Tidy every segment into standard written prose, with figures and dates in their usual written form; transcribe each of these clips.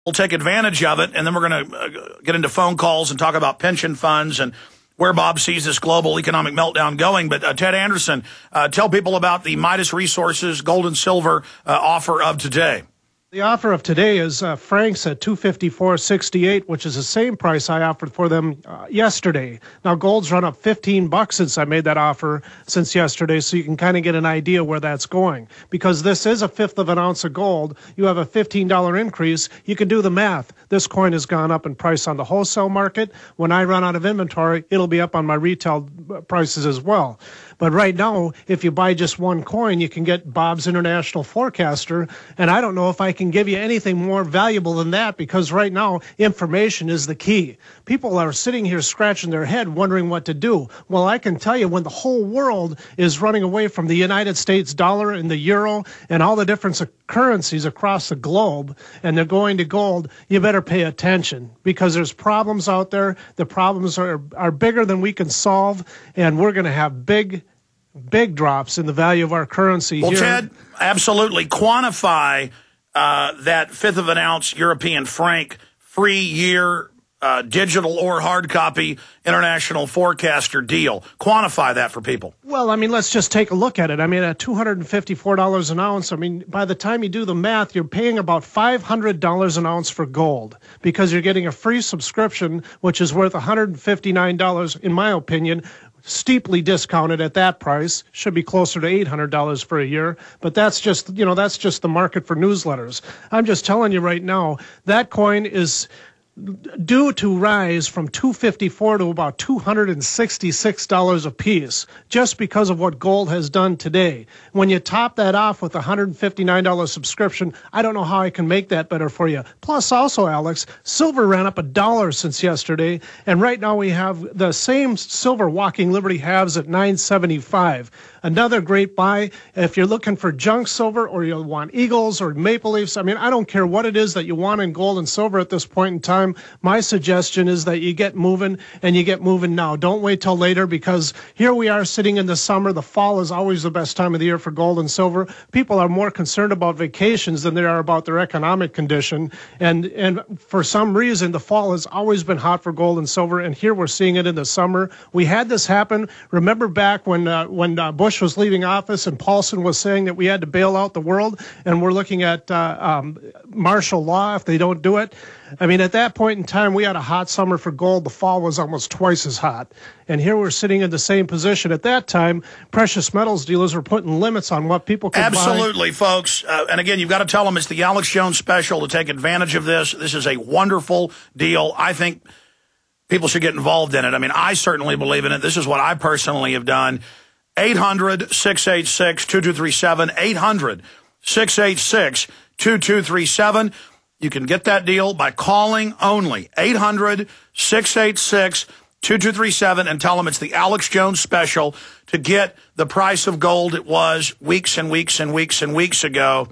We'll take advantage of it, and then we're going to get into phone calls and talk about pension funds and where Bob sees this global economic meltdown going. But Ted Anderson, tell people about the Midas Resources gold and silver offer of today. The offer of today is Frank's at $254.68, which is the same price I offered for them yesterday. Now, gold's run up $15 since I made that offer since yesterday, so you can kind of get an idea where that's going. Because this is a fifth of an ounce of gold, you have a $15 increase. You can do the math. This coin has gone up in price on the wholesale market. When I run out of inventory, it'll be up on my retail prices as well. But right now, if you buy just one coin, you can get Bob's International Forecaster, and I don't know if I can give you anything more valuable than that, because right now, information is the key. People are sitting here scratching their head wondering what to do. Well, I can tell you, when the whole world is running away from the United States dollar and the euro and all the different currencies across the globe, and they're going to gold, you better pay attention, because there's problems out there. The problems are bigger than we can solve, and we're going to have big drops in the value of our currency. Well, here. Ted, absolutely quantify that fifth of an ounce European franc free year digital or hard copy International Forecaster deal. Quantify that for people. Well, I mean, let's just take a look at it. I mean, at $254 an ounce, I mean, by the time you do the math, you're paying about $500 an ounce for gold, because you're getting a free subscription, which is worth $159, in my opinion, steeply discounted at that price. Should be closer to $800 for a year, but that's just, that's just the market for newsletters. I'm just telling you right now, that coin is due to rise from $254 to about $266 a piece, just because of what gold has done today. When you top that off with a $159 subscription, I don't know how I can make that better for you. Plus, also, Alex, silver ran up $1 since yesterday, and right now we have the same silver Walking Liberty halves at $9.75. Another great buy if you're looking for junk silver, or you want eagles or maple leafs. I mean, I don't care what it is that you want in gold and silver at this point in time. My suggestion is that you get moving, and you get moving now. Don't wait till later, because here we are sitting in the summer. The fall is always the best time of the year for gold and silver. People are more concerned about vacations than they are about their economic condition. And for some reason, the fall has always been hot for gold and silver, and here we're seeing it in the summer. We had this happen. Remember back when Bush was leaving office and Paulson was saying that we had to bail out the world, and we're looking at martial law if they don't do it. I mean, at that point in time, we had a hot summer for gold. The fall was almost twice as hot. And here we're sitting in the same position. At that time, precious metals dealers were putting limits on what people could buy. Absolutely, folks. And again, you've got to tell them it's the Alex Jones special to take advantage of this. This is a wonderful deal. I think people should get involved in it. I mean, I certainly believe in it. This is what I personally have done. 800-686-2237, 800-686-2237. You can get that deal by calling only. 800-686-2237, and tell them it's the Alex Jones special to get the price of gold it was weeks and weeks and weeks and weeks ago,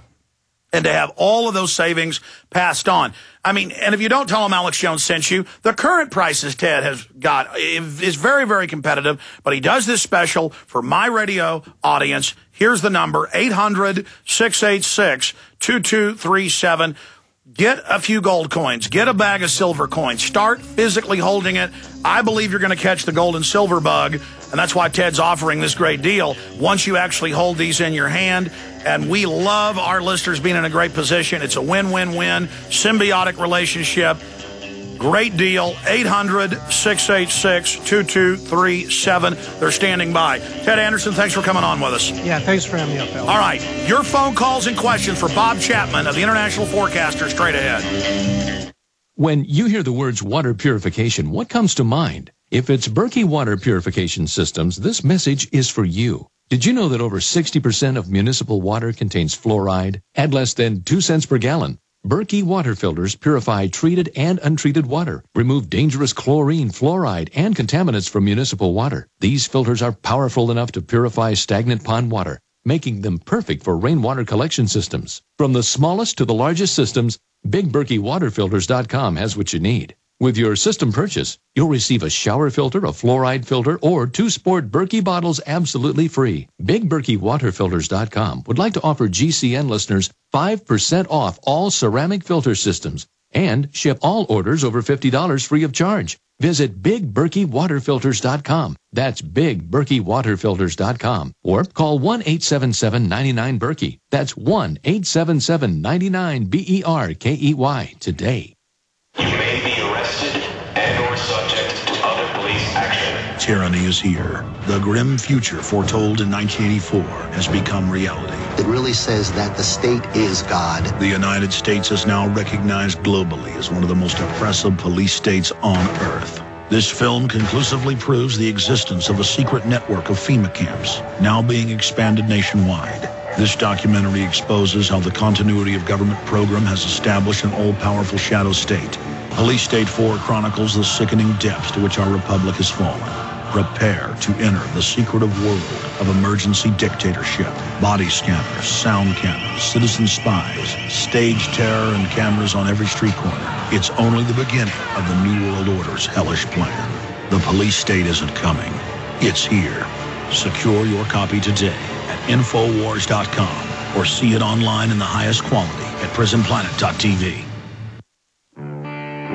and to have all of those savings passed on. I mean, and if you don't tell them Alex Jones sent you, the current prices Ted has got is very, very competitive, but he does this special for my radio audience. Here's the number, 800-686-2237. Get a few gold coins. Get a bag of silver coins. Start physically holding it. I believe you're going to catch the gold and silver bug, and that's why Ted's offering this great deal once you actually hold these in your hand. And we love our listeners being in a great position. It's a win-win-win, symbiotic relationship. Great deal. 800-686-2237. They're standing by. Ted Anderson, thanks for coming on with us. Yeah, thanks for having me up, Bill. All right. Your phone calls and questions for Bob Chapman of the International Forecaster straight ahead. When you hear the words water purification, what comes to mind? If it's Berkey Water Purification Systems, this message is for you. Did you know that over 60% of municipal water contains fluoride at less than 2 cents per gallon? Berkey water filters purify treated and untreated water, remove dangerous chlorine, fluoride, and contaminants from municipal water. These filters are powerful enough to purify stagnant pond water, making them perfect for rainwater collection systems. From the smallest to the largest systems, BigBerkeyWaterFilters.com has what you need. With your system purchase, you'll receive a shower filter, a fluoride filter, or 2 sport Berkey bottles absolutely free. BigBerkeyWaterFilters.com would like to offer GCN listeners 5% off all ceramic filter systems. And ship all orders over $50 free of charge. Visit BigBerkeyWaterFilters.com. That's BigBerkeyWaterFilters.com. Or call 1-877-99-BERKEY. That's 1-877-99-BERKEY today. You may be arrested and or subject to other police action. Tyranny is here. The grim future foretold in 1984 has become reality. It really says that the state is God. The United States is now recognized globally as one of the most oppressive police states on earth. This film conclusively proves the existence of a secret network of FEMA camps, now being expanded nationwide. This documentary exposes how the continuity of government program has established an all-powerful shadow state. Police State 4 chronicles the sickening depths to which our republic has fallen. Prepare to enter the secretive world of emergency dictatorship. Body scanners, sound cameras, citizen spies, stage terror, and cameras on every street corner. It's only the beginning of the New World Order's hellish plan. The police state isn't coming. It's here. Secure your copy today at Infowars.com or see it online in the highest quality at PrisonPlanet.tv.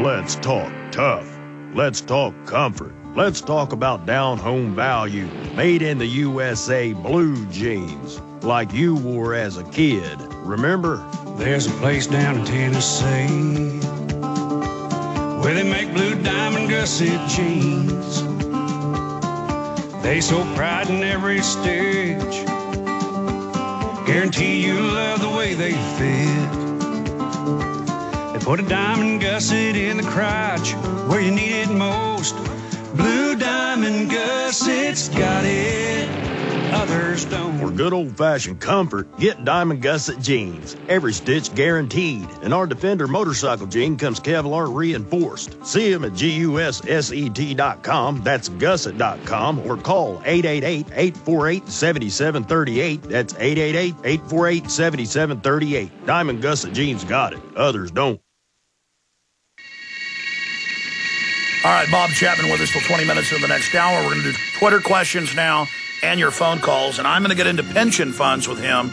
Let's talk tough. Let's talk comfort. Let's talk about down-home value, made in the USA blue jeans, like you wore as a kid. Remember? There's a place down in Tennessee where they make blue diamond gusset jeans. They so pride in every stitch, guarantee you love the way they fit. They put a diamond gusset in the crotch where you need it most. Blue diamond gussets got it, others don't. For good old-fashioned comfort, get Diamond Gusset jeans. Every stitch guaranteed. And our Defender motorcycle jean comes Kevlar reinforced. See them at GUSSET.com. That's gusset.com. Or call 888-848-7738. That's 888-848-7738. Diamond Gusset jeans got it, others don't. All right, Bob Chapman with us till 20 minutes in the next hour. We're going to do Twitter questions now and your phone calls. And I'm going to get into pension funds with him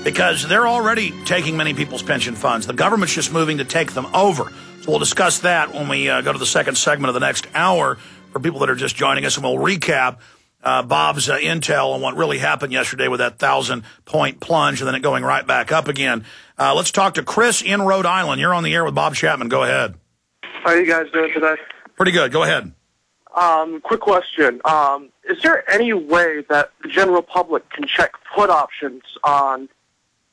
because they're already taking many people's pension funds. The government's just moving to take them over. So we'll discuss that when we go to the second segment of the next hour for people that are just joining us. And we'll recap Bob's intel on what really happened yesterday with that 1,000-point plunge and then it going right back up again. Let's talk to Chris in Rhode Island. You're on the air with Bob Chapman. Go ahead. How are you guys doing today? Pretty good. Go ahead. Quick question. Is there any way that the general public can check put options on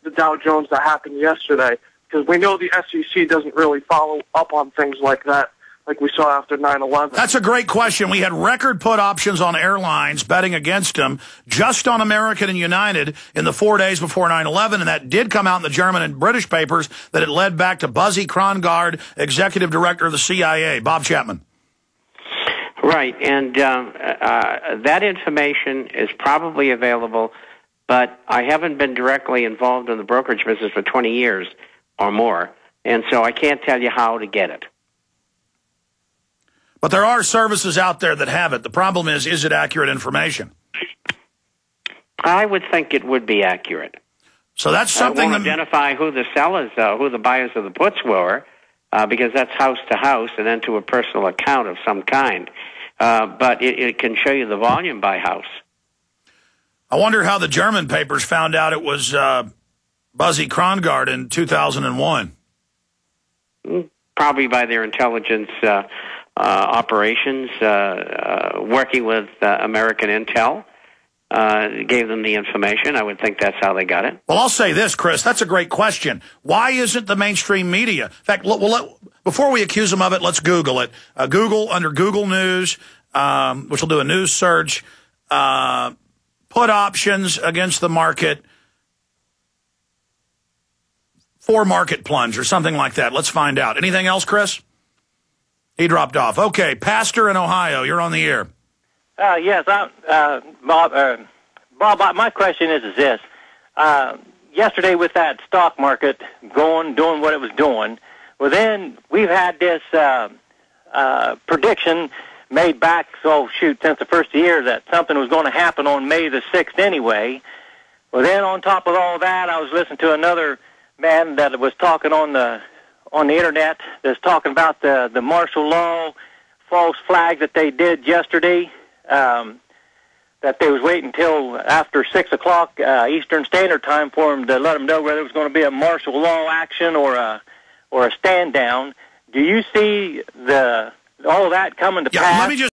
the Dow Jones that happened yesterday? Because we know the SEC doesn't really follow up on things like that, like we saw after 9/11. That's a great question. We had record put options on airlines betting against them, just on American and United in the 4 days before 9/11, and that did come out in the German and British papers that it led back to Buzzy Krongard, executive director of the CIA. Bob Chapman. Right, and that information is probably available, but I haven't been directly involved in the brokerage business for 20 years or more, and so I can't tell you how to get it. But there are services out there that have it. The problem is it accurate information? I would think it would be accurate. So that's something I won't identify who the sellers, who the buyers of the puts were, because that's house to house and then to a personal account of some kind. But it can show you the volume by house. I wonder how the German papers found out it was Buzzy Krongard in 2001. Probably by their intelligence operations, working with American Intel. Gave them the information. I would think that's how they got it. Well, I'll say this, Chris. That's a great question. Why isn't the mainstream media? In fact, before we accuse them of it, let's Google it. Google, under Google News, which will do a news search, put options against the market for market plunge or something like that. Let's find out. Anything else, Chris? He dropped off. Okay, Pastor in Ohio, you're on the air. Yes, Bob. Bob, my question is this: yesterday, with that stock market doing what it was doing, well, then we've had this prediction made back, since the first of the year that something was going to happen on May the 6th anyway. Well, then on top of all that, I was listening to another man that was talking on the on the internet that's talking about the martial law false flag that they did yesterday. That they was waiting until after 6 o'clock Eastern Standard Time for them to let them know whether it was going to be a martial law action or a stand down. Do you see all of that coming to pass? Let me just